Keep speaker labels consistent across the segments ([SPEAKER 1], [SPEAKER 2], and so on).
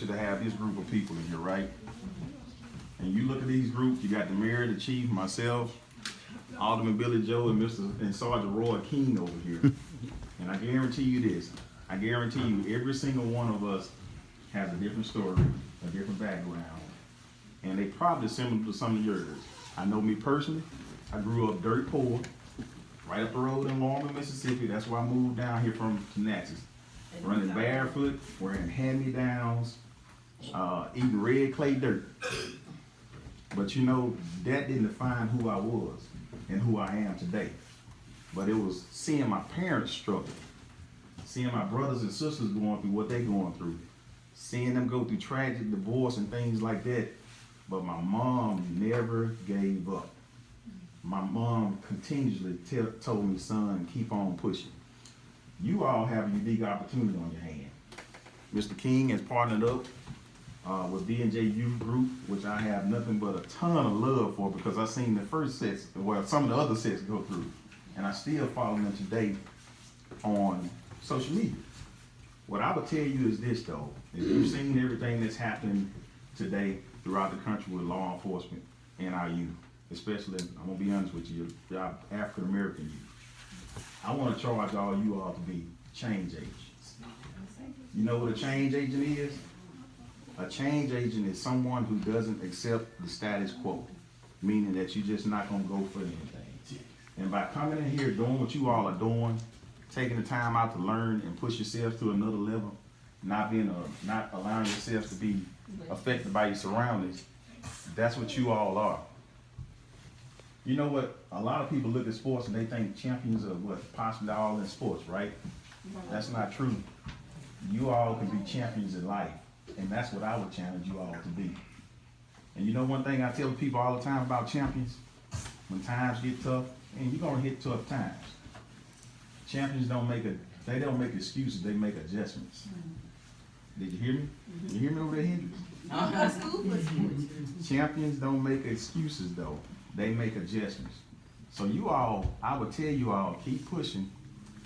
[SPEAKER 1] to have this group of people in here, right? And you look at these groups, you got the mayor, the chief, myself, Alderman Billy Joe, and and Sergeant Roy King over here. And I guarantee you this, I guarantee you every single one of us has a different story, a different background. And they probably similar to some of yours. I know me personally, I grew up dirt poor, right up the road in Lawrence, Mississippi. That's where I moved down here from Natchez. Running barefoot, wearing hand-me-downs, eating red clay dirt. But you know, that didn't define who I was and who I am today. But it was seeing my parents struggle, seeing my brothers and sisters going through what they're going through, seeing them go through tragic divorce and things like that. But my mom never gave up. My mom continuously told me, son, keep on pushing. You all have a unique opportunity on your hand. Mr. King has partnered up with B&J Youth Group, which I have nothing but a ton of love for because I've seen the first sets, well, some of the other sets go through. And I still follow them today on social media. What I would tell you is this though, is you've seen everything that's happening today throughout the country with law enforcement and our youth, especially, I'm gonna be honest with you, y'all African American youth. I wanna charge you all to be change agents. You know what a change agent is? A change agent is someone who doesn't accept the status quo, meaning that you're just not gonna go for anything. And by coming in here doing what you all are doing, taking the time out to learn and push yourself to another level, not allowing yourself to be affected by your surroundings, that's what you all are. You know what? A lot of people look at sports and they think champions are what? Possibly all in sports, right? That's not true. You all can be champions in life, and that's what I would challenge you all to be. And you know one thing I tell people all the time about champions? When times get tough, and you're gonna hit tough times. Champions don't make excuses, they make adjustments. Did you hear me? You hear me over there, Hendrix? Champions don't make excuses though, they make adjustments. So you all, I would tell you all, keep pushing,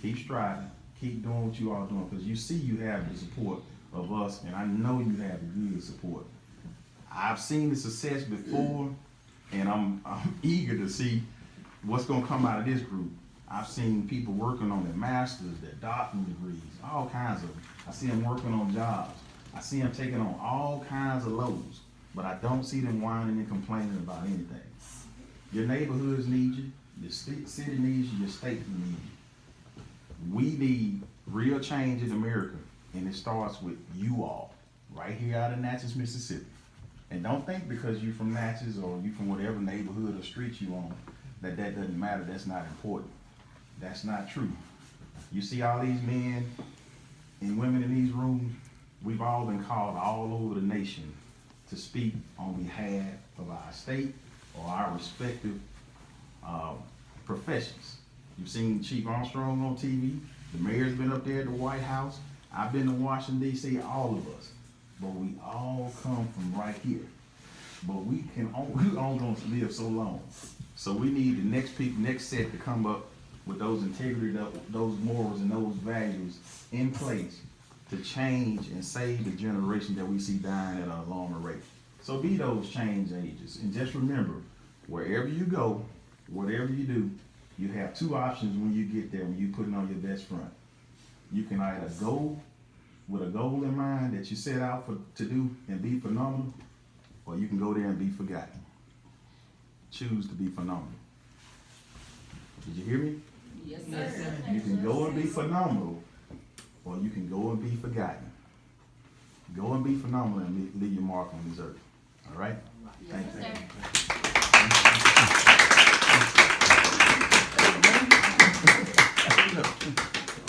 [SPEAKER 1] keep striving, keep doing what you all doing, because you see you have the support of us, and I know you have the good support. I've seen the success before, and I'm eager to see what's gonna come out of this group. I've seen people working on their masters, their doctorate degrees, all kinds of them. I see them working on jobs. I see them taking on all kinds of loads, but I don't see them whining and complaining about anything. Your neighborhoods need you, your city needs you, your state needs you. We need real change in America, and it starts with you all, right here out of Natchez, Mississippi. And don't think because you're from Natchez or you from whatever neighborhood or street you on, that doesn't matter, that's not important. That's not true. You see all these men and women in these rooms, we've all been called all over the nation to speak on behalf of our state or our respective professions. You've seen Chief Armstrong on TV, the mayor's been up there at the White House, I've been to Washington, D.C., all of us. But we all come from right here. But we only gonna live so long. So we need the next set to come up with those integrity, those morals, and those values in place to change and save the generation that we see dying at an alarming rate. So be those change agents, and just remember, wherever you go, whatever you do, you have two options when you get there, when you put it on your best front. You can either go with a goal in mind that you set out to do and be phenomenal, or you can go there and be forgotten. Choose to be phenomenal. Did you hear me?
[SPEAKER 2] Yes, sir.
[SPEAKER 1] You can go and be phenomenal, or you can go and be forgotten. Go and be phenomenal and leave your mark on this earth. All right? Thank you.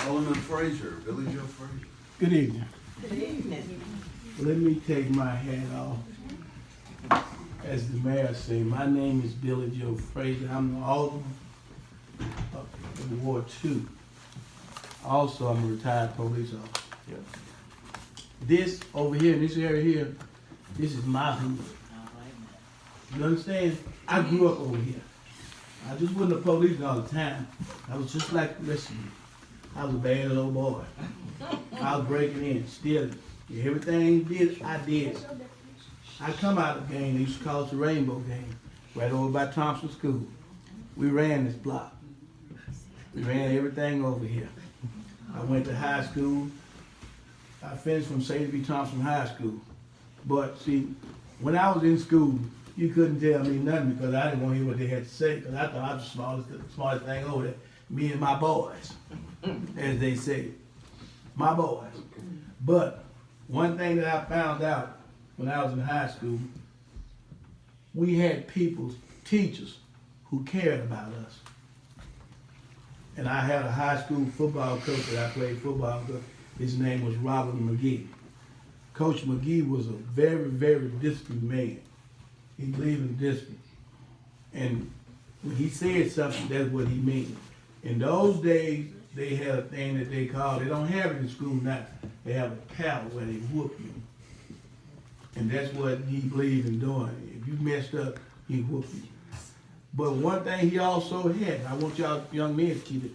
[SPEAKER 3] Alderman Frazier, Billy Joe Frazier.
[SPEAKER 4] Good evening.
[SPEAKER 2] Good evening.
[SPEAKER 4] Let me take my hat off. As the mayor said, my name is Billy Joe Frazier. I'm the alderman of Ward 2. Also, I'm a retired police officer.
[SPEAKER 1] Yeah.
[SPEAKER 4] This over here, in this area here, this is my hood. You understand? I grew up over here. I just wasn't a policeman all the time. I was just like the rest of you. I was a bad little boy. I was breaking in, stealing, Everything did, I did. I come out of the game, they used to call it the Rainbow Game, right over by Thompson School. We ran this block. We ran everything over here. I went to high school. I finished from Sadie B. Thompson High School. But see, when I was in school, you couldn't tell me nothing because I didn't want to hear what they had to say because I thought I was the smartest thing over there. Me and my boys, as they say, my boys. But one thing that I found out when I was in high school, we had people, teachers, who cared about us. And I had a high school football coach that I played football with. His name was Robert McGee. Coach McGee was a very, very disciplined man. He believed in discipline. And when he said something, that's what he meant. In those days, they had a thing that they called, they don't have it in school now, they have a paddle where they whoop you. And that's what he believed in doing. If you messed up, he whoop you. But one thing he also had, I want y'all young men to keep it,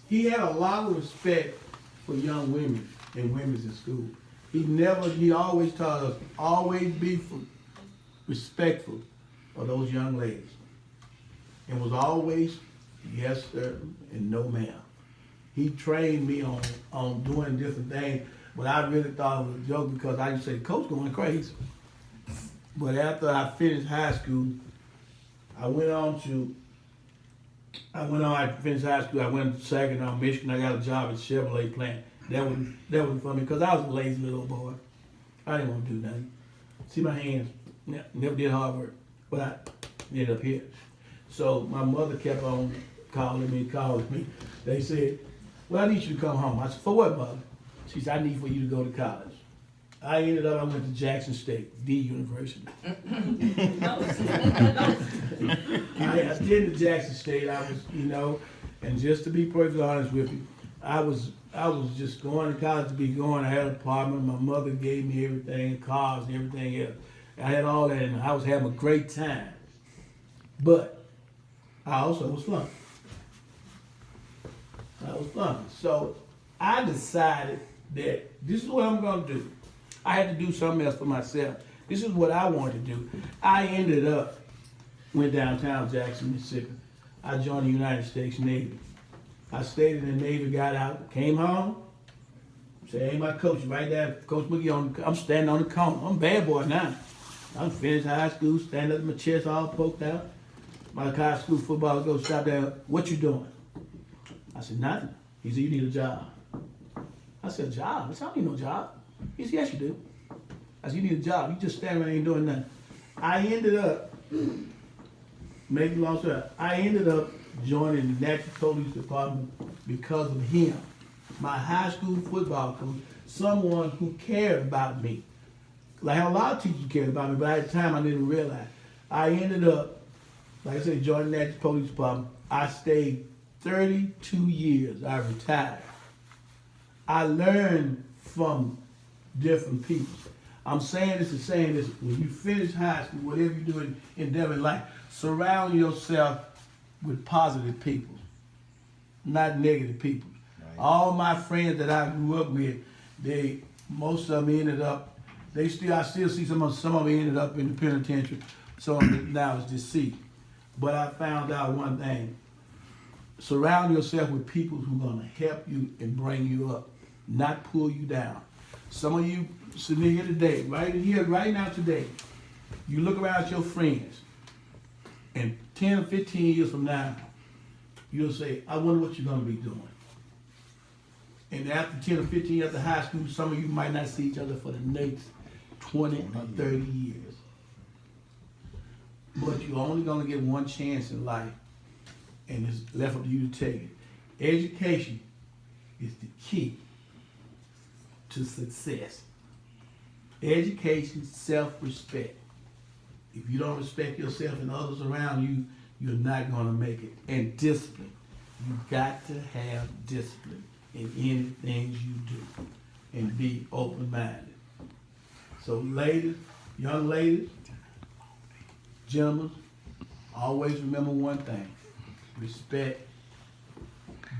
[SPEAKER 4] he had a lot of respect for young women and women in school. He always taught us, always be respectful of those young ladies. And was always, yes sir, and no ma'am. He trained me on doing different things, but I really thought it was a joke because I used to say, Coach going crazy. But after I finished high school, I finished high school, I went to Saginaw, Michigan, I got a job at Chevrolet plant. That was for me, because I was a lazy little boy. I didn't want to do nothing. See my hands, never did hard work, but I ended up here. So my mother kept on calling me. They said, well, I need you to come home. I said, for what, Mother? She said, I need for you to go to college. I went to Jackson State, the university. I attended Jackson State. I was, and just to be perfectly honest with you, I was just going to college to be going. I had an apartment. My mother gave me everything, cars and everything else. I had all that, and I was having a great time. But I also was flunking. So I decided that this is what I'm going to do. I had to do something else for myself. This is what I wanted to do. I went downtown Jackson, Mississippi. I joined the United States Navy. I stayed in the Navy, got out, came home. Said, hey, my coach right there, Coach McGee, I'm standing on the corner. I'm a bad boy now. I'm finished high school, standing up, my chest all poked out. My high school football coach stopped there, what you doing? I said, nothing. He said, you need a job. I said, a job? I said, I don't need no job. He said, yes, you do. I said, you need a job. You just stand around ain't doing nothing. I ended up, make a long story, I ended up joining the Natural Police Department because of him. My high school football coach, someone who cared about me. Like a lot of teachers cared about me, but at the time I didn't realize. I ended up, like I said, joining the Natural Police Department. I stayed 32 years. I retired. I learned from different people. I'm saying this, when you finish high school, whatever you do in endeavor in life, surround yourself with positive people, not negative people. Right. All my friends that I grew up with, most of them ended up, I still see some of them ended up in the penitentiary, some of them now is deceased. But I found out one thing, surround yourself with people who are gonna help you and bring you up, not pull you down. Some of you sitting here today, right now today, you look around at your friends, and 10 or 15 years from now, you'll say, I wonder what you're gonna be doing. And after 10 or 15 years after high school, some of you might not see each other for the next 20 or 30 years. But you're only gonna get one chance in life, and it's left up to you to take it. Education is the key to success. Education, self-respect. If you don't respect yourself and others around you, you're not gonna make it. And discipline. You got to have discipline in anything you do. And be open-minded. So ladies, young ladies, gentlemen, always remember one thing. Respect,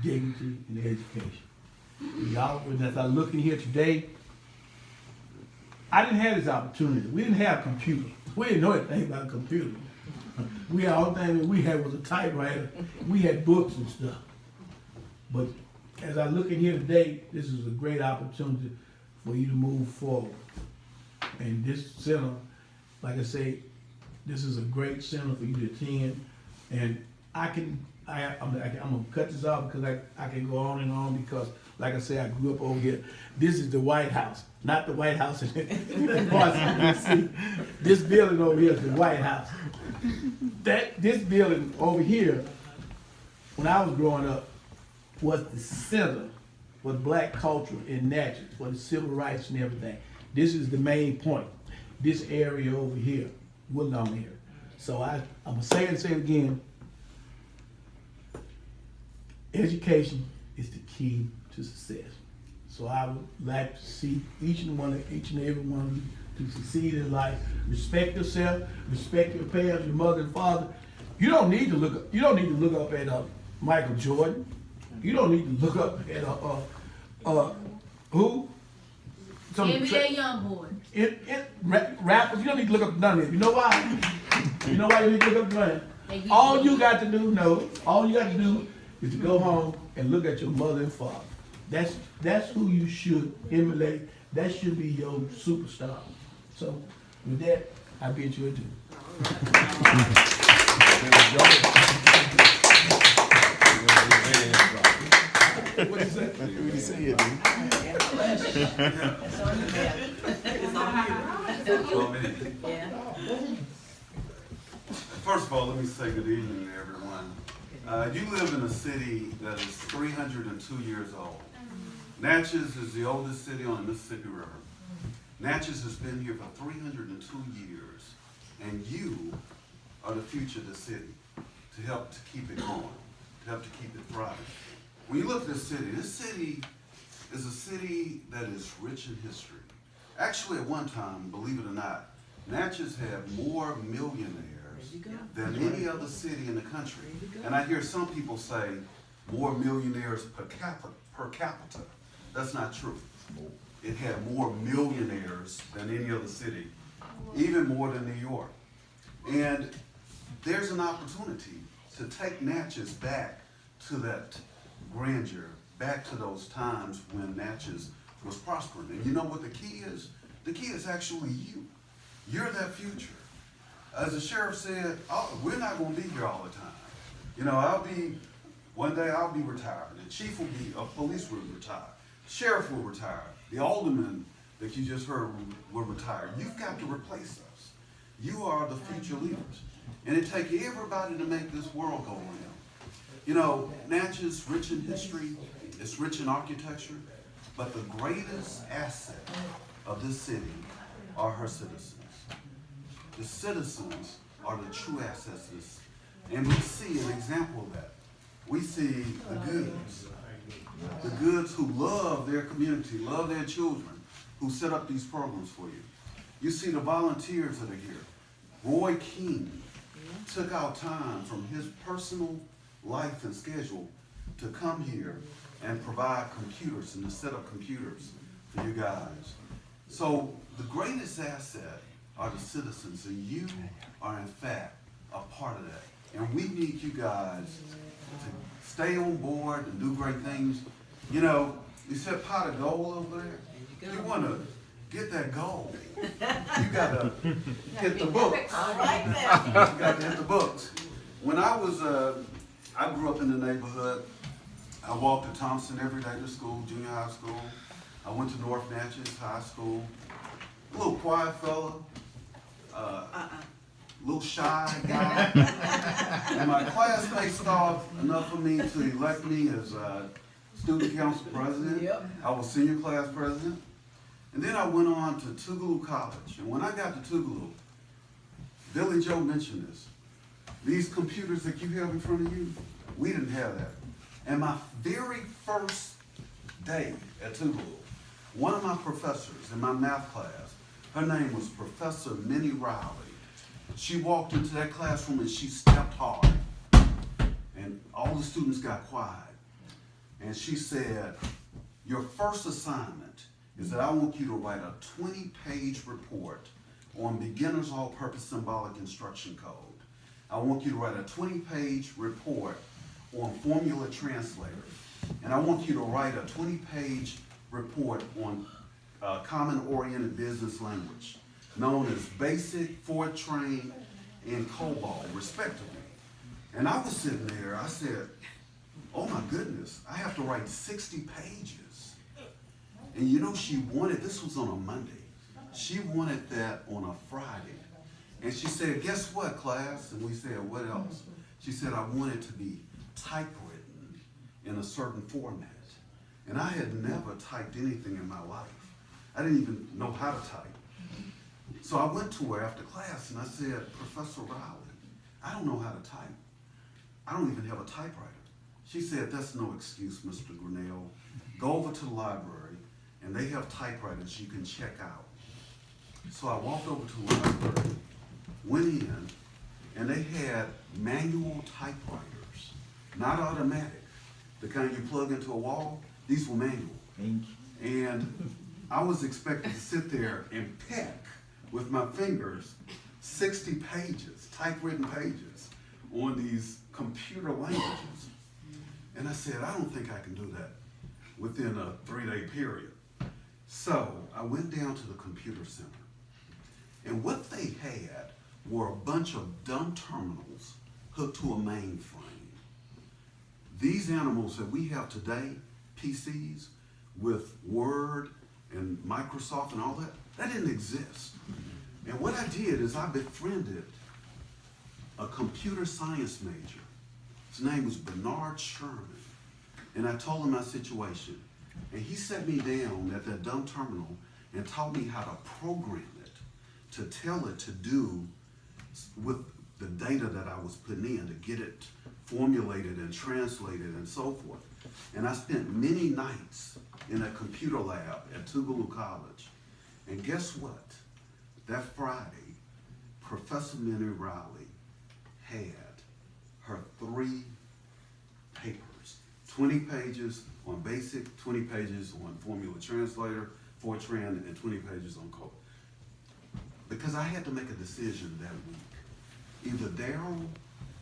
[SPEAKER 4] dignity, and education. Y'all, as I look in here today, I didn't have this opportunity. We didn't have computers. We didn't know anything about computers. We all thing we had was a typewriter. We had books and stuff. But as I look in here today, this is a great opportunity for you to move forward. And this center, like I say, this is a great center for you to attend. And I'm gonna cut this off because I can go on and on because, like I say, I grew up over here. This is the White House, not the White House in Washington, D.C. This building over here is the White House. This building over here, when I was growing up, was the center for black culture in Natchez, for the civil rights and everything. This is the main point. This area over here, Woodlawn area. So I'm gonna say it again. Education is the key to success. So I would like to see each and every one of you to succeed in life. Respect yourself, respect your parents, your mother and father. You don't need to look up at Michael Jordan. You don't need to look up at who?
[SPEAKER 5] NBA Youngboy.
[SPEAKER 4] Rappers, you don't need to look up none of it. You know why? You know why you need to look up none? All you got to do is to go home and look at your mother and father. That's who you should emulate. That should be your superstar. So with that, I bid you adieu. What is that? What did he say?
[SPEAKER 2] It's on you, man. It's on you. Yeah.
[SPEAKER 3] First of all, let me say good evening to everyone. You live in a city that is 302 years old. Natchez is the oldest city on the Mississippi River. Natchez has been here for 302 years, and you are the future of the city to help to keep it going, to help to keep it thriving. When you look at this city is a city that is rich in history. Actually, at one time, believe it or not, Natchez had more millionaires than any other city in the country. And I hear some people say more millionaires per capita. That's not true. It had more millionaires than any other city, even more than New York. And there's an opportunity to take Natchez back to that grandeur, back to those times when Natchez was prospering. And you know what the key is? The key is actually you. You're that future. As the sheriff said, we're not going to be here all the time. You know, one day I'll be retired. The chief will be, police will retire. Sheriff will retire. The alderman that you just heard will retire. You've got to replace us. You are the future leaders. And it takes everybody to make this world go around. You know, Natchez is rich in history, it's rich in architecture, but the greatest asset of this city are her citizens. The citizens are the true assets of this. And we see an example of that. We see the goods who love their community, love their children, who set up these programs for you. You see the volunteers that are here. Roy King took out time from his personal life and schedule to come here and provide computers and to set up computers for you guys. So the greatest asset are the citizens, and you are in fact a part of that. And we need you guys to stay on board and do great things. You know, you said pot of gold over there. You want to get that gold. You got to hit the books.
[SPEAKER 2] I like
[SPEAKER 3] You
[SPEAKER 2] that.
[SPEAKER 3] got to hit the books. When I grew up in the neighborhood. I walked to Thompson every day to school, junior high school. I went to North Natchez High School. A little quiet fella, little shy guy. And my classmates thought enough of me to elect me as student council president.
[SPEAKER 2] Yep.
[SPEAKER 3] I was senior class president. And then I went on to Tougaloo College. And when I got to Tougaloo, Billy Joe mentioned this. These computers that you have in front of you, we didn't have that. And my very first day at Tougaloo, one of my professors in my math class, her name was Professor Minnie Riley. She walked into that classroom and she stepped hard. And all the students got quiet. And she said, your first assignment is that I want you to write a 20-page report on beginner's all-purpose symbolic instruction code. I want you to write a 20-page report on formula translator. And I want you to write a 20-page report on common-oriented business language, known as BASIC, Fortran, and COBOL, respectively. And I was sitting there, I said, oh my goodness, I have to write 60 pages. And you know, she wanted, this was on a Monday, she wanted that on a Friday. And she said, guess what, class? And we said, what else? She said, I want it to be typewritten in a certain format. And I had never typed anything in my life. I didn't even know how to type. So I went to her after class and I said, Professor Riley, I don't know how to type. I don't even have a typewriter. She said, that's no excuse, Mr. Grinnell. Go over to the library and they have typewriters you can check out. So I walked over to the library, went in, and they had manual typewriters, not automatic. The kind you plug into a wall, these were manual. And I was expected to sit there and peck with my fingers 60 pages, typewritten pages, on these computer languages. And I said, I don't think I can do that within a 3-day period. So I went down to the computer center. And what they had were a bunch of dumb terminals hooked to a mainframe. These animals that we have today, PCs, with Word and Microsoft and all that, that didn't exist. And what I did is I befriended a computer science major. His name was Bernard Sherman. And I told him my situation. And he set me down at that dumb terminal and taught me how to program it, to tell it to do with the data that I was putting in, to get it formulated and translated and so forth. And I spent many nights in a computer lab at Tougaloo College. And guess what? That Friday, Professor Minnie Riley had her 3 papers, 20 pages on BASIC, 20 pages on Formula Translator, Fortran, and 20 pages on code. Because I had to make a decision that week. Either, Daryl,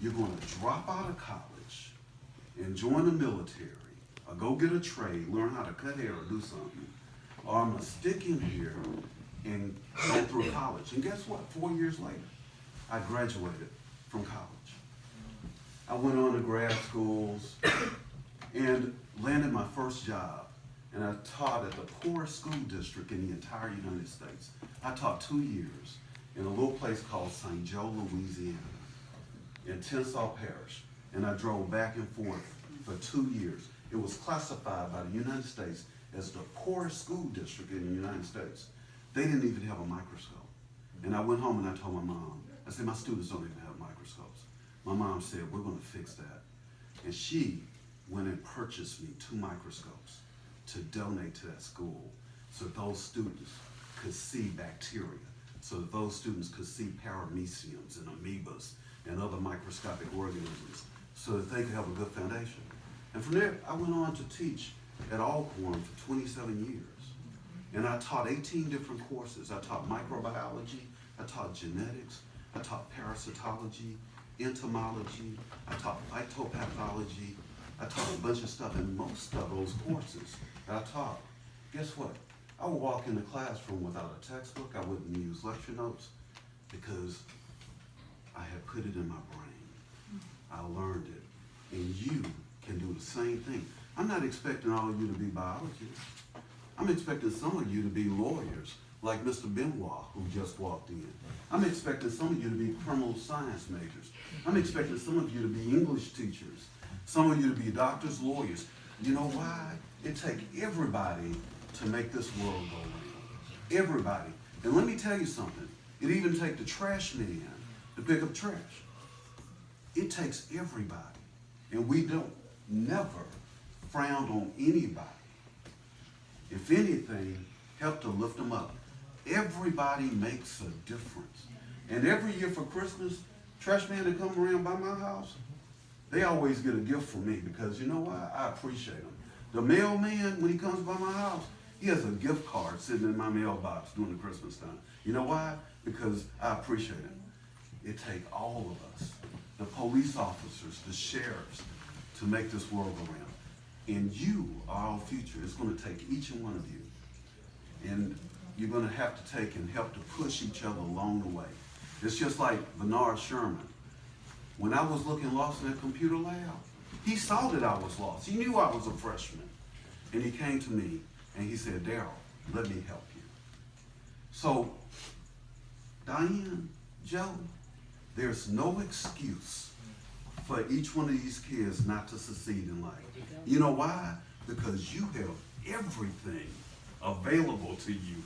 [SPEAKER 3] you're going to drop out of college and join the military, or go get a trade, learn how to cut hair or do something, or I'm going to stick in here and go through college. And guess what? 4 years later, I graduated from college. I went on to grad schools and landed my first job. And I taught at the poorest school district in the entire United States. I taught 2 years in a little place called St. Joe, Louisiana, in Tensas Parish. And I drove back and forth for 2 years. It was classified by the United States as the poorest school district in the United States. They didn't even have a microscope. And I went home and I told my mom, I said, my students don't even have microscopes. My mom said, we're going to fix that. And she went and purchased me 2 microscopes to donate to that school so those students could see bacteria, so that those students could see parameciums and amoebas and other microscopic organisms, so that they could have a good foundation. And from there, I went on to teach at Alcorn for 27 years. And I taught 18 different courses. I taught microbiology, I taught genetics, I taught parasitology, entomology, I taught phytopathology, I taught a bunch of stuff. And most of those courses that I taught, guess what? I would walk in the classroom without a textbook. I wouldn't use lecture notes because I had put it in my brain. I learned it. And you can do the same thing. I'm not expecting all of you to be biologists. I'm expecting some of you to be lawyers, like Mr. Benoit, who just walked in. I'm expecting some of you to be criminal science majors. I'm expecting some of you to be English teachers. Some of you to be doctors, lawyers. You know why? It takes everybody to make this world go round. Everybody. And let me tell you something. It even takes the trash man to pick up trash. It takes everybody. And we don't never frown on anybody. If anything, help to lift them up. Everybody makes a difference. And every year for Christmas, trash man that come around by my house, they always get a gift from me because you know why? I appreciate them. The mailman, when he comes by my house, He has a gift card sitting in my mailbox during the Christmas time. You know why? Because I appreciate him. It takes all of us, the police officers, the sheriffs, to make this world go round. And you are our future. It's going to take each and one of you. And you're going to have to take and help to push each other along the way. It's just like Bernard Sherman. When I was looking lost in that computer lab, he saw that I was lost. He knew I was a freshman. And he came to me and he said, Daryl, let me help you. So, Diane, Joe, there's no excuse for each one of these kids not to succeed in life. You know why? Because you have everything available to you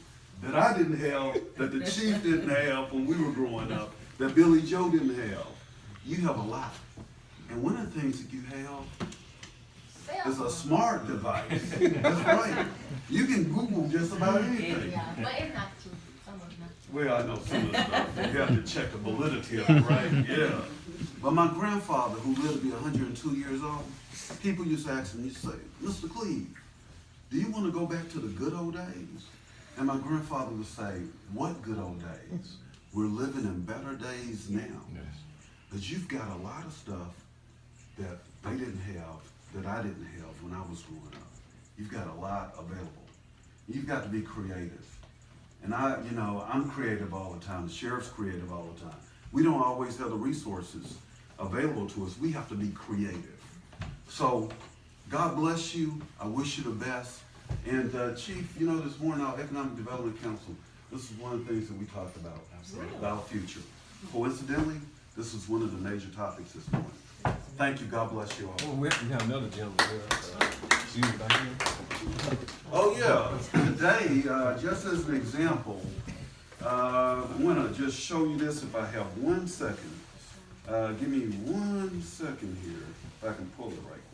[SPEAKER 3] that I didn't have, that the chief didn't have when we were growing up, that Billy Joe didn't have. You have a lot. And one of the things that you have is a smart device. That's right. You can Google just about anything.
[SPEAKER 5] Yeah, but it's not true. Some of it's not true.
[SPEAKER 3] Well, I know some of the stuff. You have to check the validity of it, right? Yeah. But my grandfather, who lived to be 102 years old, people used to ask him, you say, Mr. Cleve, do you want to go back to the good old days? And my grandfather would say, what good old days? We're living in better days now. Because you've got a lot of stuff that they didn't have, that I didn't have when I was growing up. You've got a lot available. You've got to be creative. And I'm creative all the time. The sheriff's creative all the time. We don't always have the resources available to us. We have to be creative. So, God bless you. I wish you the best. And Chief, this morning our Economic Development Council, this is one of the things that we talked about, about our future. Coincidentally, this is one of the major topics this morning. Thank you. God bless you all.
[SPEAKER 6] Well, we have another gentleman here. Excuse me, back here.
[SPEAKER 3] Oh yeah, today, just as an example, I'm gonna just show you this if I have 1 second. Give me 1 second here, if I can pull it right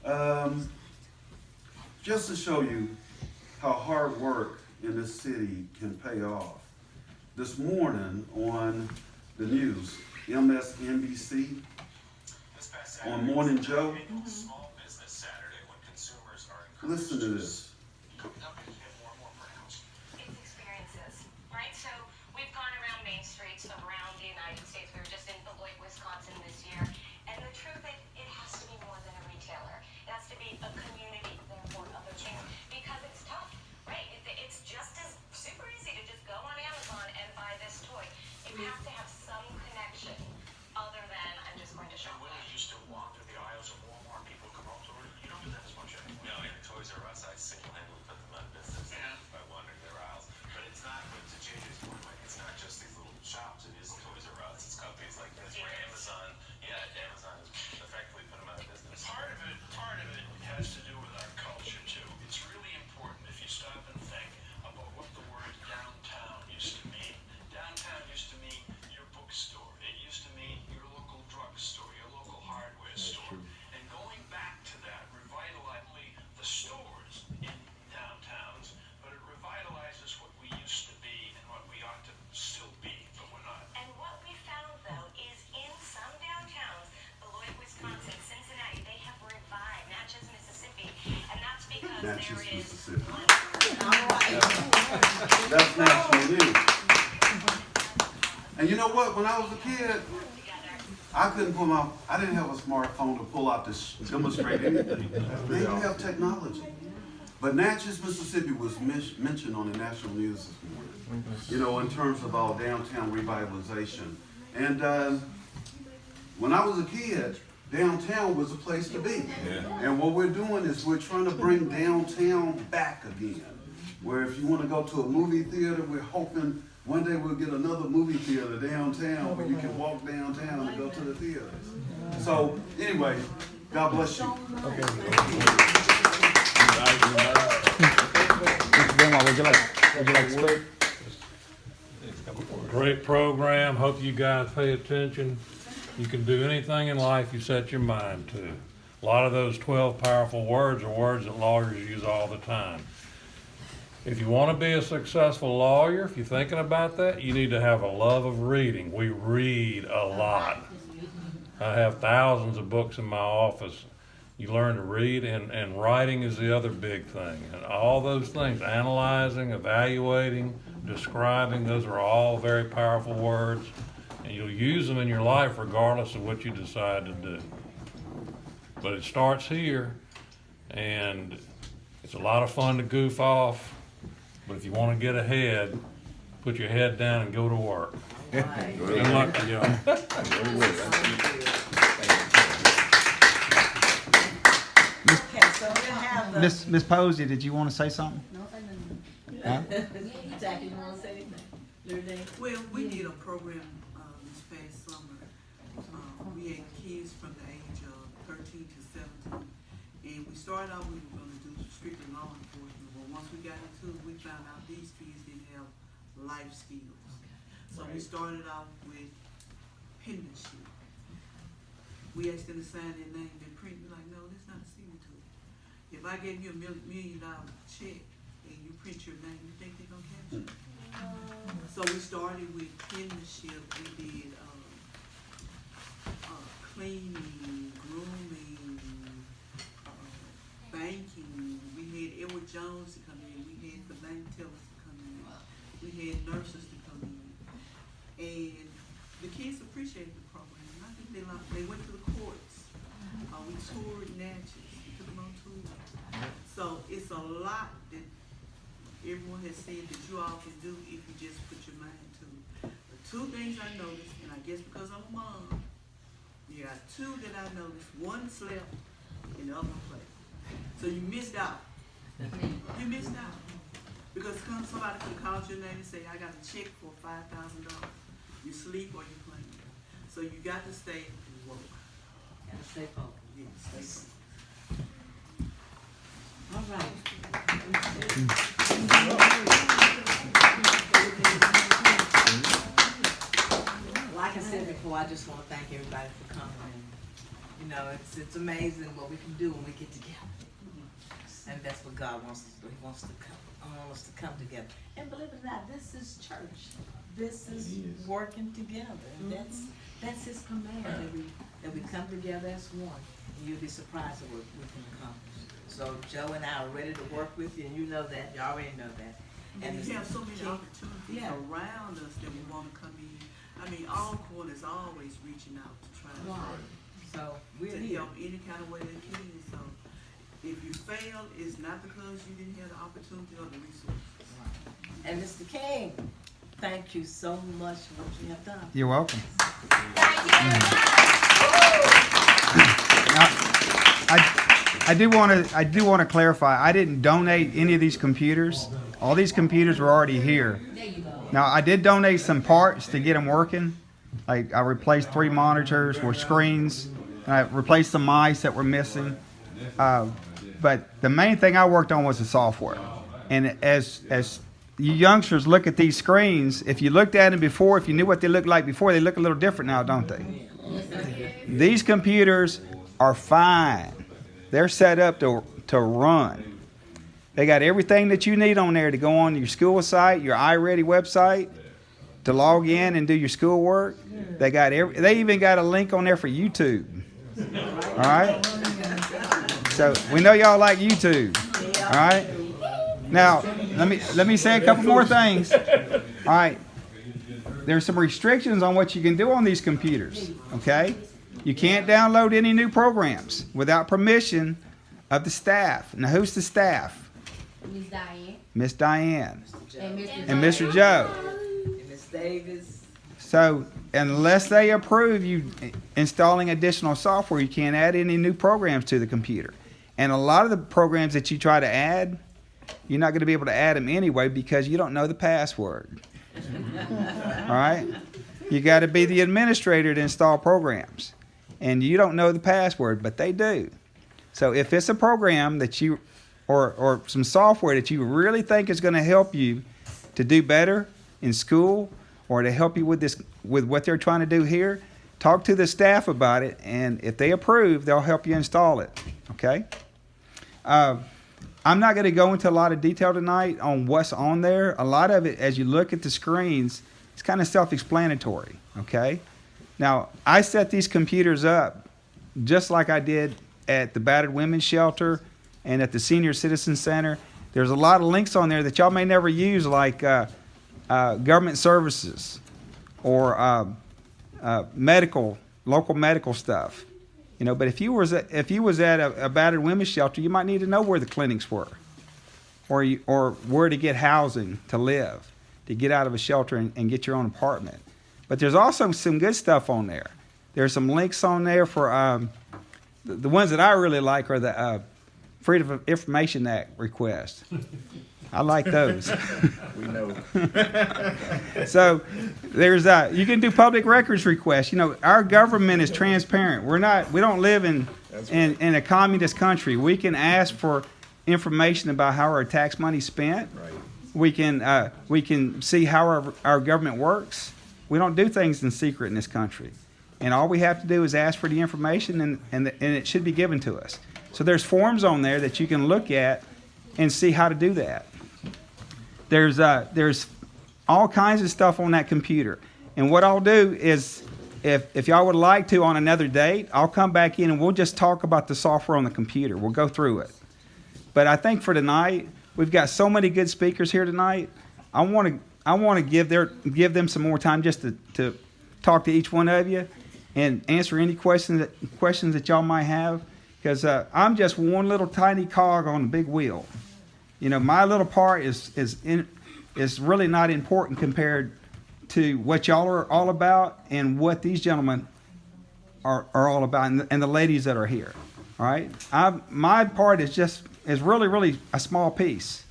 [SPEAKER 3] quick. Just to show you how hard work in this city can pay off. This morning on the news, MSNBC, on Morning Joe, listen to this.
[SPEAKER 7] It's experiences, right? So we've gone around main streets around the United States. We were just in Beloit, Wisconsin this year. And the truth is, it has to be more than a retailer. It has to be a community, therefore other things, because it's tough, right? It's just as super easy to just go on Amazon and buy this toy. You have to have some connection other than I'm just going to shop.
[SPEAKER 8] When you used to walk through the aisles of Walmart, people come up to it. You don't do that as much anymore. No, in Toys R Us, I single-handedly put them out of business by wandering their aisles. But it's not, to JJ's point, like, it's not just these little shops. It is Toys R Us. It's companies like this where Amazon has effectively put them out of business. Part of it has to do with our culture, too. It's really important if you stop and think about what the word downtown used to mean. Downtown used to mean your bookstore. It used to mean your local drugstore, your local hardware store. And going back to that, revitalizing the stores in downtowns, but it revitalizes what we used to be and what we ought to still be, but we're not.
[SPEAKER 7] And what we found, though, is in some downtowns, Beloit, Wisconsin, Cincinnati, they have revived Natchez, Mississippi, and that's because
[SPEAKER 3] Natchez,
[SPEAKER 7] there is
[SPEAKER 3] Mississippi.
[SPEAKER 7] one.
[SPEAKER 3] That's national news. And you know what? When I was a kid, I didn't have a smartphone to pull out to demonstrate anything. They didn't have technology. But Natchez, Mississippi was mentioned on the national news this morning, in terms of our downtown revitalization. And when I was a kid, downtown was a place to be. And what we're doing is we're trying to bring downtown back again. Where if you want to go to a movie theater, we're hoping one day we'll get another movie theater downtown where you can walk downtown and go to the theaters. So anyway, God bless you.
[SPEAKER 9] Mr. Benoit, would you like to speak?
[SPEAKER 10] Great program. Hope you guys pay attention. You can do anything in life you set your mind to. A lot of those 12 powerful words are words that lawyers use all the time. If you want to be a successful lawyer, if you're thinking about that, you need to have a love of reading. We read a lot. I have thousands of books in my office, You learn to read, and writing is the other big thing. And all those things, analyzing, evaluating, describing, those are all very powerful words. And you'll use them in your life regardless of what you decide to do. But it starts here, and it's a lot of fun to goof off. But if you want to get ahead, put your head down and go to work. Good luck to y'all.
[SPEAKER 2] Okay, so we'll have the.
[SPEAKER 9] Miss Posey, did you want to say something?
[SPEAKER 5] No, say nothing.
[SPEAKER 9] Huh?
[SPEAKER 5] Jackie, you wanna say anything? Lorraine?
[SPEAKER 2] Well, we did a program, this past summer. We had kids from the age of 13 to 17. And we started out, we were gonna do strictly law enforcement, but once we got into it, we found out these kids didn't have life skills. So we started out with penmanship. We asked them to sign their name, they print, we're like, no, that's not a signature. If I gave you $1 million check and you print your name, you think they're gonna catch it? So we started with penmanship, we did, cleaning, grooming, banking. We had Edward Jones to come in, we had the bank tellers to come in, we had nurses to come in. And the kids appreciated the program. I think they went to the courts. We toured Natchez, we took them on tours. So it's a lot that everyone has said that you all can do if you just put your mind to it. But two things I noticed, and I guess because I'm a mom, you got two that I noticed. One slept and the other one played. So you missed out. You missed out. Because somebody could have called your name and say, I got a check for $5,000. You sleep or you playing. So you got to stay woke.
[SPEAKER 5] Gotta stay focused.
[SPEAKER 2] Yeah, stay focused.
[SPEAKER 5] All right. Like I said before, I just want to thank everybody for coming. And, you know, it's amazing what we can do when we get together. And that's what God wants us to do. He wants us to come together. And believe it or not, this is church. This is working together. And that's His command, that we come together as one. And you'll be surprised at what we can accomplish. So Joe and I are ready to work with you, and you know that. You already know that.
[SPEAKER 2] And
[SPEAKER 5] And
[SPEAKER 2] we
[SPEAKER 5] the
[SPEAKER 2] have so many
[SPEAKER 5] key-
[SPEAKER 2] opportunities
[SPEAKER 5] Yeah.
[SPEAKER 2] around us that we want to come in. I mean, all corners always reaching out to try
[SPEAKER 5] Right. So we're
[SPEAKER 2] to
[SPEAKER 5] here.
[SPEAKER 2] help any kind of way they can. So if you fail, it's not because you didn't have the opportunity or the resources.
[SPEAKER 5] And Mr. King, thank you so much for what you have done.
[SPEAKER 9] You're welcome. I do want to clarify. I didn't donate any of these computers. All these computers were already here.
[SPEAKER 5] There you go.
[SPEAKER 9] Now I did donate some parts to get them working. Like I replaced 3 monitors with screens, and I replaced some mice that were missing. But the main thing I worked on was the software. And as you youngsters look at these screens, if you looked at them before, if you knew what they looked like before, they look a little different now, don't they? These computers are fine. They're set up to run. They got everything that you need on there to go on your school site, your iReady website, to log in and do your schoolwork. They got they even got a link on there for YouTube. All right? So we know y'all like YouTube. All right? Now, let me say a couple more things. All right. There's some restrictions on what you can do on these computers, okay? You can't download any new programs without permission of the staff. Now, who's the staff?
[SPEAKER 5] Miss Diane.
[SPEAKER 9] Miss Diane
[SPEAKER 5] And Mr.
[SPEAKER 9] and Mr. Joe.
[SPEAKER 5] And Miss Davis.
[SPEAKER 9] So, unless they approve you installing additional software, you can't add any new programs to the computer. And a lot of the programs that you try to add, you're not going to be able to add them anyway because you don't know the password. All right? You got to be the administrator to install programs. And you don't know the password, but they do. So if it's a program that you, or some software that you really think is going to help you to do better in school or to help you with what they're trying to do here, talk to the staff about it, and if they approve, they'll help you install it. Okay? I'm not going to go into a lot of detail tonight on what's on there. A lot of it, as you look at the screens, it's kind of self-explanatory. Okay? Now, I set these computers up just like I did at the Battered Women's Shelter and at the Senior Citizen Center. There's a lot of links on there that y'all may never use, like government services or local medical stuff. You know, but if you was at a battered women's shelter, you might need to know where the clinics were, or where to get housing to live, to get out of a shelter and get your own apartment. But there's also some good stuff on there. There's some links on there for the ones that I really like are the Freedom of Information Act requests. I like those.
[SPEAKER 1] We know.
[SPEAKER 9] So there's you can do public records requests. You know, our government is transparent. We don't live in a communist country. We can ask for information about how our tax money's spent.
[SPEAKER 1] Right.
[SPEAKER 9] We can see how our government works. We don't do things in secret in this country. And all we have to do is ask for the information and it should be given to us. So there's forms on there that you can look at and see how to do that. There's all kinds of stuff on that computer. And what I'll do is, if y'all would like to on another date, I'll come back in and we'll just talk about the software on the computer. We'll go through it. But I think for tonight, we've got so many good speakers here tonight. I want to give them some more time just to talk to each one of you and answer any questions that y'all might have. Because I'm just one little tiny cog on a big wheel. You know, my little part is really not important compared to what y'all are all about and what these gentlemen are all about, and the ladies that are here. All right, my part is really a small piece,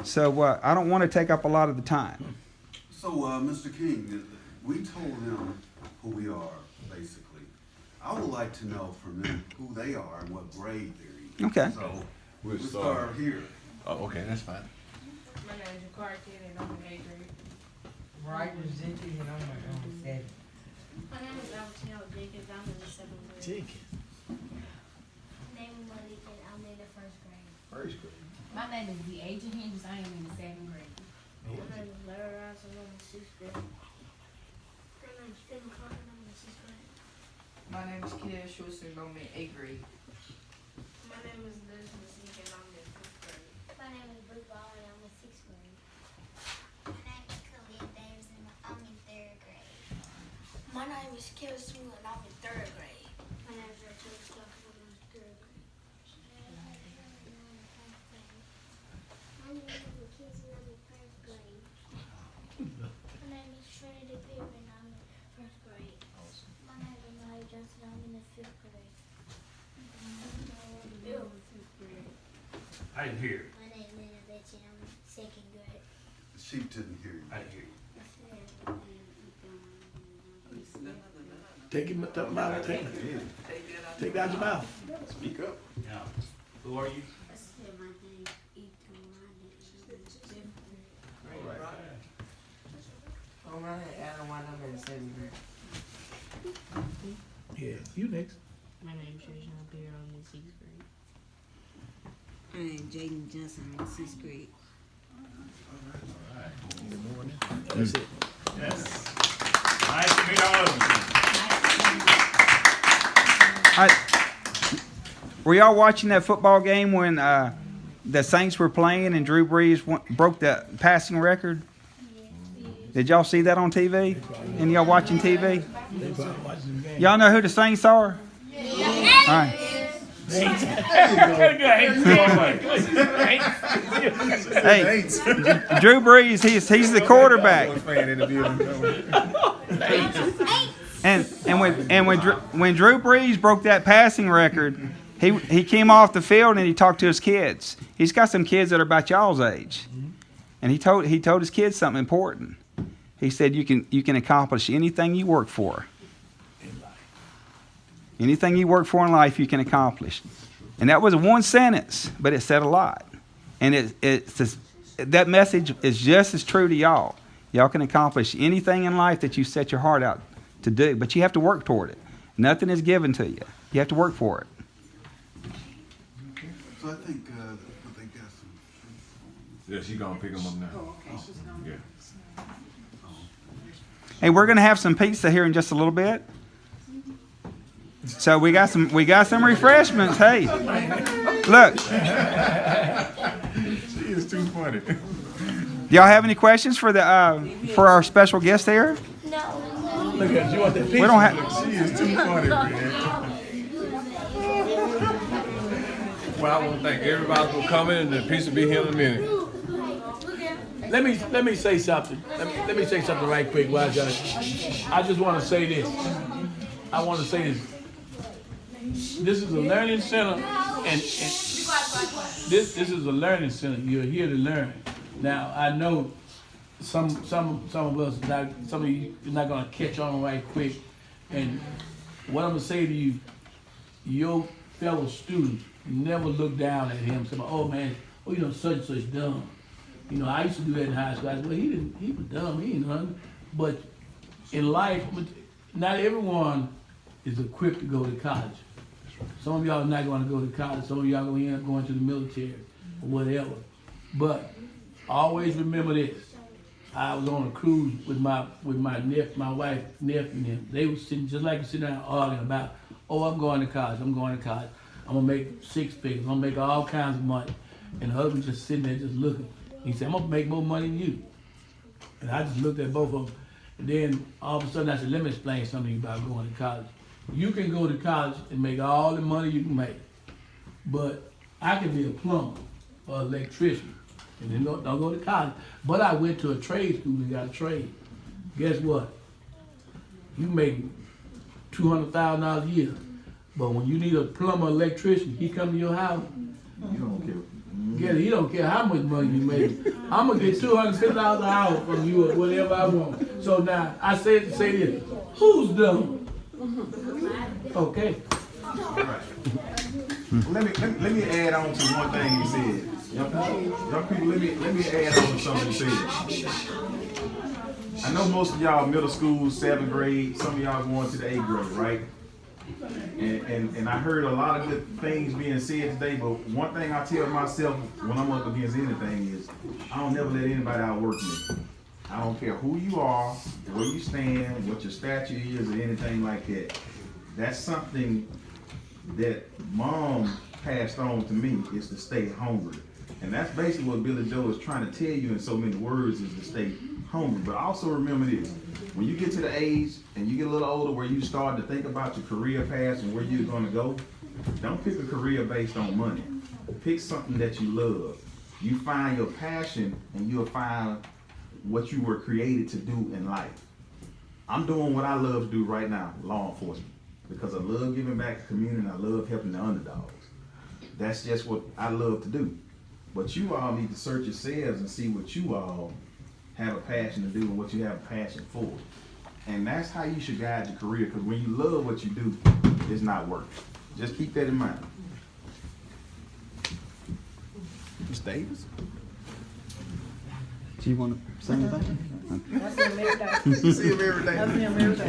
[SPEAKER 9] so I don't want to take up a lot of the time.
[SPEAKER 3] So, Mr. King, we told them who we are, basically. I would like to know from them who they are and what grade they're in.
[SPEAKER 9] Okay.
[SPEAKER 3] So,
[SPEAKER 6] We'll
[SPEAKER 3] we'll
[SPEAKER 6] start.
[SPEAKER 3] start here.
[SPEAKER 6] Oh, okay, that's fine.
[SPEAKER 11] My name is Jakar Kennedy and I'm in 8th grade.
[SPEAKER 12] Right, Zippy, and I'm on 7.
[SPEAKER 11] My name is Albertino Jenkins, I'm in the 7th grade.
[SPEAKER 13] Name is Malik and I'm in the 1st grade.
[SPEAKER 1] First grade.
[SPEAKER 11] My name is Deaja Hendricks, I am in the 7th grade.
[SPEAKER 13] My name is Larry Rice and I'm in the 6th grade. My name is Stephen Clark and I'm in the 6th grade.
[SPEAKER 12] My name is Kiel Schultz and I'm in 8th grade.
[SPEAKER 11] My name is Liz Masik and I'm in 5th grade.
[SPEAKER 13] My name is Brooke Ball and I'm in 6th grade.
[SPEAKER 7] My name is Khalid Davis and I'm in 3rd grade.
[SPEAKER 13] My name is Kelly Sewell and I'm in 3rd grade. My name is Rachel Clark and I'm in 3rd grade. My name is Mackenzie and I'm in 1st grade. My name is Trinity Pittman and I'm in 1st grade. My name is Maya Johnson and I'm in the 5th grade.
[SPEAKER 10] I didn't hear.
[SPEAKER 13] My name is Lena Betty and I'm in 2nd grade.
[SPEAKER 3] The sheep didn't hear you.
[SPEAKER 10] I didn't hear.
[SPEAKER 4] Take it out my mouth. Take it out your mouth.
[SPEAKER 1] Speak up.
[SPEAKER 6] Yeah. Who are you?
[SPEAKER 13] I said my name is Ethan Wanda and I'm in 5th grade.
[SPEAKER 12] Oh, my name is Adam White, I'm in the 7th grade.
[SPEAKER 4] Yeah, you next.
[SPEAKER 11] My name is Trajan Pierre, I'm in 6th grade.
[SPEAKER 5] My name is Jaden Johnson, I'm in 6th grade.
[SPEAKER 4] That's it.
[SPEAKER 1] Yes. Nice to meet all of you.
[SPEAKER 9] Were y'all watching that football game when the Saints were playing and Drew Brees broke the passing record? Did y'all see that on TV? And y'all watching TV? Y'all know who the Saints are? All right. Hey, Drew Brees, he's the quarterback. And when Drew Brees broke that passing record, he came off the field and he talked to his kids. He's got some kids that are about y'all's age, and he told his kids something important. He said, "You can accomplish anything you work for. Anything you work for in life, you can accomplish." And that was one sentence, but it said a lot. And that message is just as true to y'all. Y'all can accomplish anything in life that you set your heart out to do, but you have to work toward it. Nothing is given to you. You have to work for it.
[SPEAKER 3] So I think they got some.
[SPEAKER 6] Yeah, she's gonna pick them up now.
[SPEAKER 5] Oh, okay, she's gonna.
[SPEAKER 6] Yeah.
[SPEAKER 9] Hey, we're going to have some pizza here in just a little bit. So we got some refreshments. Hey, look.
[SPEAKER 1] She is too funny.
[SPEAKER 9] Do y'all have any questions for our special guest here?
[SPEAKER 13] No.
[SPEAKER 4] Look at you want that picture.
[SPEAKER 9] We don't have.
[SPEAKER 1] She is too funny, man.
[SPEAKER 6] Well, I want to thank everybody for coming, and the piece will be here in a minute.
[SPEAKER 4] Let me say something. Let me say something right quick. While I just want to say this. I want to say this. This is a learning center, and this is a learning center. You're here to learn. Now I know some of us, some of you, are not gonna catch on right quick. And what I'm gonna say to you, your fellow students, never look down at him. Say, oh man, oh you know such and such dumb. You know I used to do that in high school. I said, well he was dumb. He ain't nothing. But in life, not everyone is equipped to go to college. Some of y'all are not going to go to college. Some of y'all are going to end up going to the military or whatever. But always remember this. I was on a cruise with my wife, nephew, and them. They were sitting just like sitting down arguing about, oh, I'm going to college. I'm going to college. I'm going to make 6 figures. I'm going to make all kinds of money. And the husband just sitting there just looking. He said, I'm going to make more money than you. And I just looked at both of them. And then all of a sudden I said, let me explain something about going to college. You can go to college and make all the money you can make. But I can be a plumber or electrician and then don't go to college. But I went to a trade school and got a trade. Guess what? You make $200,000 a year. But when you need a plumber or electrician, he come to your house.
[SPEAKER 1] You don't care.
[SPEAKER 4] Yeah, he don't care how much money you make. I'm gonna get $250 an hour from you or whatever I want. So now I say this. Who's dumb? Okay.
[SPEAKER 1] Right. Let me add on to one thing you said. Young people, let me add on to something you said. I know most of y'all middle school, 7th grade, some of y'all going to the 8th grade, right? And I heard a lot of good things being said today, but one thing I tell myself when I'm up against anything is I don't never let anybody outwork me. I don't care who you are, where you stand, what your stature is, or anything like that. That's something that Mom passed on to me, is to stay hungry. And that's basically what Billy Joe is trying to tell you in so many words, is to stay hungry. But also remember this, when you get to the age and you get a little older where you start to think about your career path and where you're gonna go, don't pick a career based on money. Pick something that you love. You find your passion and you'll find what you were created to do in life. I'm doing what I love to do right now, law enforcement, because I love giving back to the community and I love helping the underdogs. That's just what I love to do. But you all need to search yourselves and see what you all have a passion to do and what you have a passion for. And that's how you should guide your career, because when you love what you do, it's not work. Just keep that in mind. Ms. Davis?
[SPEAKER 9] Do you want to say anything?
[SPEAKER 1] You see him every day.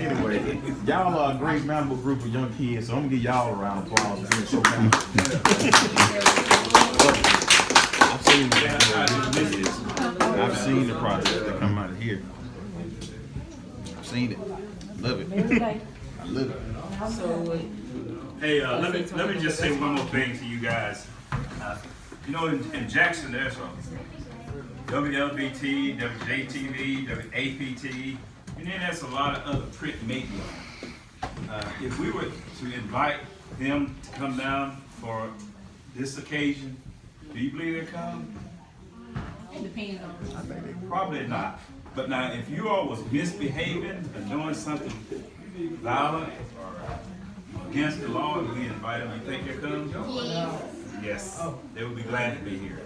[SPEAKER 1] Anyway, y'all are a great, memorable group of young kids, so I'm gonna give y'all a round of applause for being so kind. I've seen the project that come out of here. I've seen it. Love it. I love it.
[SPEAKER 14] Hey, let me just say one more thing to you guys. You know, in Jackson, there's a WLBT, WJTV, WAPT, and then there's a lot of other print media. If we were to invite them to come down for this occasion, do you believe they'd come?
[SPEAKER 15] It depends on.
[SPEAKER 14] Probably not. But now, if you all was misbehaving or doing something violent or against the law and we invite them, you think they'll come? Yes, they would be glad to be here.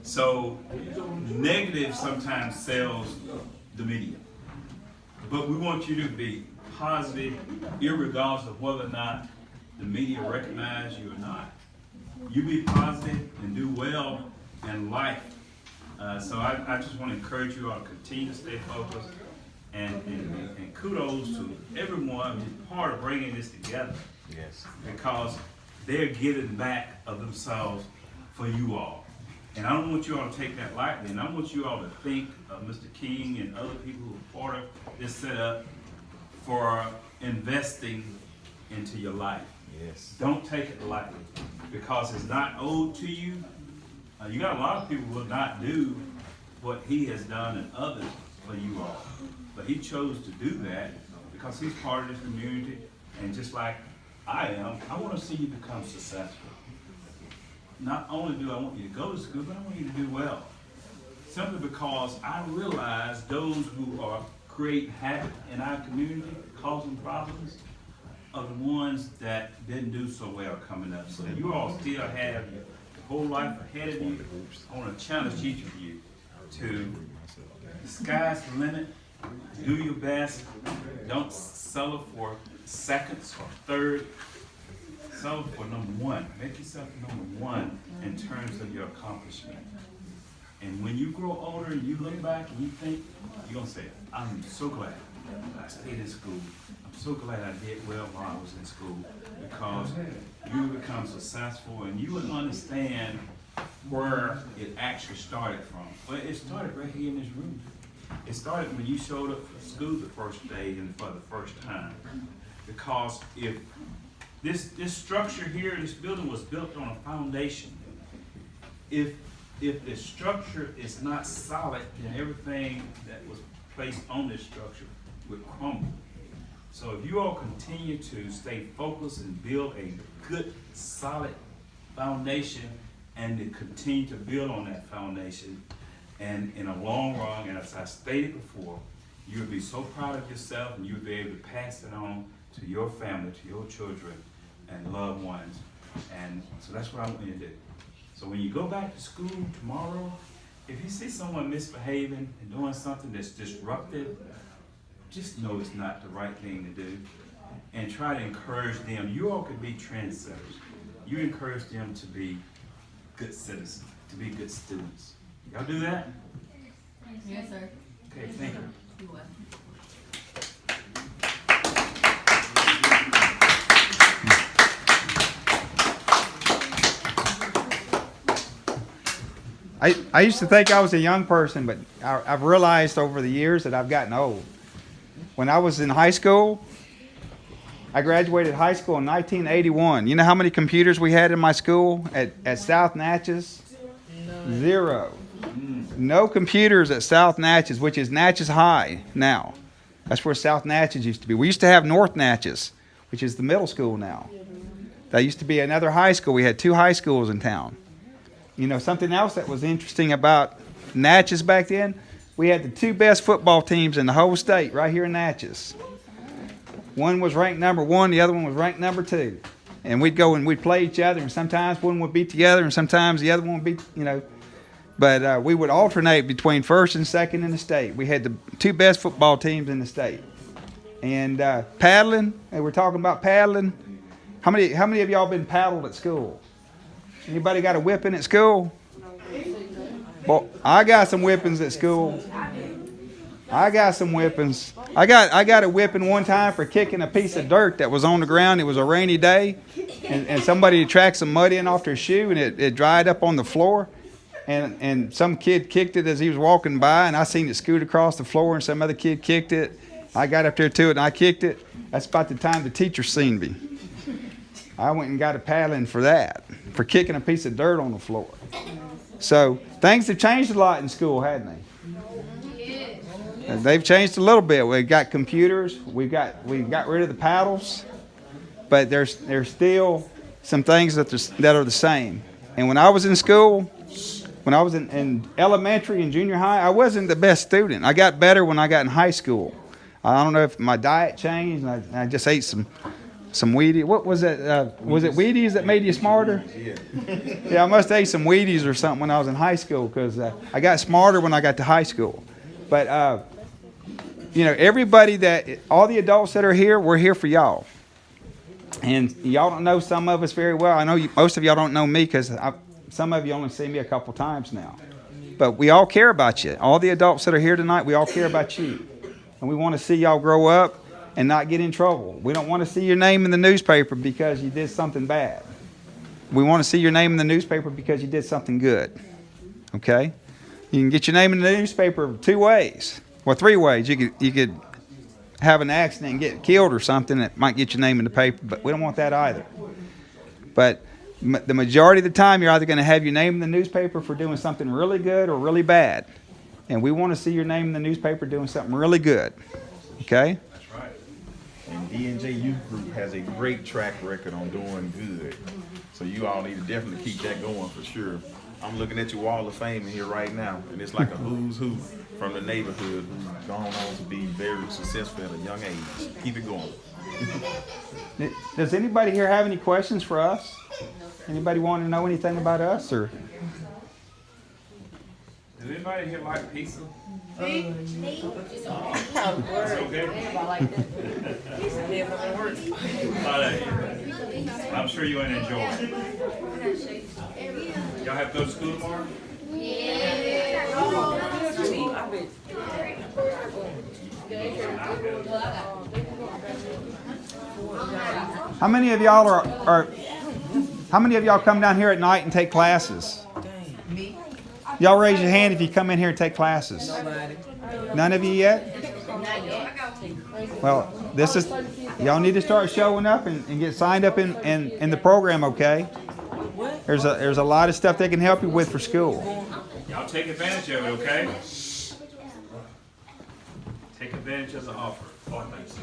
[SPEAKER 14] So, negative sometimes sells the media. But we want you to be positive, irregardless of whether or not the media recognize you or not. You be positive and do well in life. So I just want to encourage you all to continue to stay focused, and kudos to everyone who's part of bringing this together.
[SPEAKER 1] Yes.
[SPEAKER 14] Because they're giving back of themselves for you all. And I don't want you all to take that lightly, and I want you all to think of Mr. King and other people who are part of this setup for investing into your life.
[SPEAKER 1] Yes.
[SPEAKER 14] Don't take it lightly, because it's not owed to you. You got a lot of people who will not do what he has done and others for you all. But he chose to do that because he's part of this community, and just like I am, I want to see you become successful. Not only do I want you to go to school, but I want you to do well. Simply because I realize those who are creating havoc in our community, causing problems, are the ones that didn't do so well coming up. So you all still have your whole life ahead of you. I want to challenge each of you to, the sky's the limit. Do your best. Don't settle for seconds or third. Settle for number one. Make yourself number one in terms of your accomplishment. And when you grow older and you look back and you think, you're going to say, I'm so glad I stayed in school. I'm so glad I did well while I was in school, because you become successful and you would understand where it actually started from. Well, it started right here in this room. It started when you showed up for school the first day and for the first time. Because if this structure here, this building was built on a foundation. If the structure is not solid, then everything that was placed on this structure would crumble. So if you all continue to stay focused and build a good, solid foundation, and to continue to build on that foundation, and in a long run, as I stated before, you will be so proud of yourself, and you'll be able to pass it on to your family, to your children and loved ones. And so that's what I want you to do. So when you go back to school tomorrow, if you see someone misbehaving and doing something that's disruptive, just know it's not the right thing to do, and try to encourage them. You all could be trendsetters. You encourage them to be good citizens, to be good students. Y'all do that?
[SPEAKER 15] Yes, sir.
[SPEAKER 14] Okay, thank you.
[SPEAKER 15] You're welcome.
[SPEAKER 9] I used to think I was a young person, but I've realized over the years that I've gotten old. When I was in high school, I graduated high school in 1981. You know how many computers we had in my school at South Natchez? Zero. No computers at South Natchez, which is Natchez High now. That's where South Natchez used to be. We used to have North Natchez, which is the middle school now. That used to be another high school. We had 2 high schools in town. You know, something else that was interesting about Natchez back then, we had the 2 best football teams in the whole state right here in Natchez. One was ranked number 1, the other one was ranked number 2. And we'd go and we'd play each other, and sometimes one would beat the other, and sometimes the other one would beat, you know. But we would alternate between first and second in the state. We had the 2 best football teams in the state. And paddling, and we're talking about paddling. How many of y'all been paddled at school? Anybody got a whipping at school? Well, I got some whippings at school. I got some whippings. I got a whipping one time for kicking a piece of dirt that was on the ground. It was a rainy day, and somebody tracked some mud in off their shoe, and it dried up on the floor. And some kid kicked it as he was walking by, and I seen it scoot across the floor, and some other kid kicked it. I got up there to it, and I kicked it. That's about the time the teacher seen me. I went and got a paddling for that, for kicking a piece of dirt on the floor. So things have changed a lot in school, hadn't they? They've changed a little bit. We've got computers. We've got rid of the paddles, but there's still some things that are the same. And when I was in school, when I was in elementary and junior high, I wasn't the best student. I got better when I got in high school. I don't know if my diet changed, and I just ate some Wheaties. What was it? Was it Wheaties that made you smarter? Yeah, I must have ate some Wheaties or something when I was in high school, because I got smarter when I got to high school. But, you know, all the adults that are here, we're here for y'all. And y'all don't know some of us very well. I know most of y'all don't know me, because some of you only see me a couple times now. But we all care about you. All the adults that are here tonight, we all care about you. And we want to see y'all grow up and not get in trouble. We don't want to see your name in the newspaper because you did something bad. We want to see your name in the newspaper because you did something good. Okay? You can get your name in the newspaper 2 ways. Well, 3 ways. You could have an accident and get killed or something that might get your name in the paper, but we don't want that either. But the majority of the time, you're either going to have your name in the newspaper for doing something really good or really bad. And we want to see your name in the newspaper doing something really good. Okay?
[SPEAKER 14] That's right.
[SPEAKER 1] And D&J Youth Group has a great track record on doing good. So you all need to definitely keep that going for sure. I'm looking at your wall of fame in here right now, and it's like a who's who from the neighborhood who's gone on to be very successful at a young age. Keep it going.
[SPEAKER 9] Does anybody here have any questions for us? Anybody want to know anything about us? Or
[SPEAKER 14] Does anybody here like pizza?
[SPEAKER 12] Me?
[SPEAKER 14] It's okay. I'm sure you ain't enjoy it. Y'all have to go to school tomorrow?
[SPEAKER 9] how many of y'all are how many of y'all come down here at night and take classes?
[SPEAKER 12] Me?
[SPEAKER 9] Y'all raise your hand if you come in here and take classes.
[SPEAKER 12] Nobody.
[SPEAKER 9] None of you yet? Well, this is, y'all need to start showing up and get signed up in the program, okay? There's a lot of stuff they can help you with for school.
[SPEAKER 14] Y'all take advantage of it, okay? Take advantage of the offer. Oh, thanks.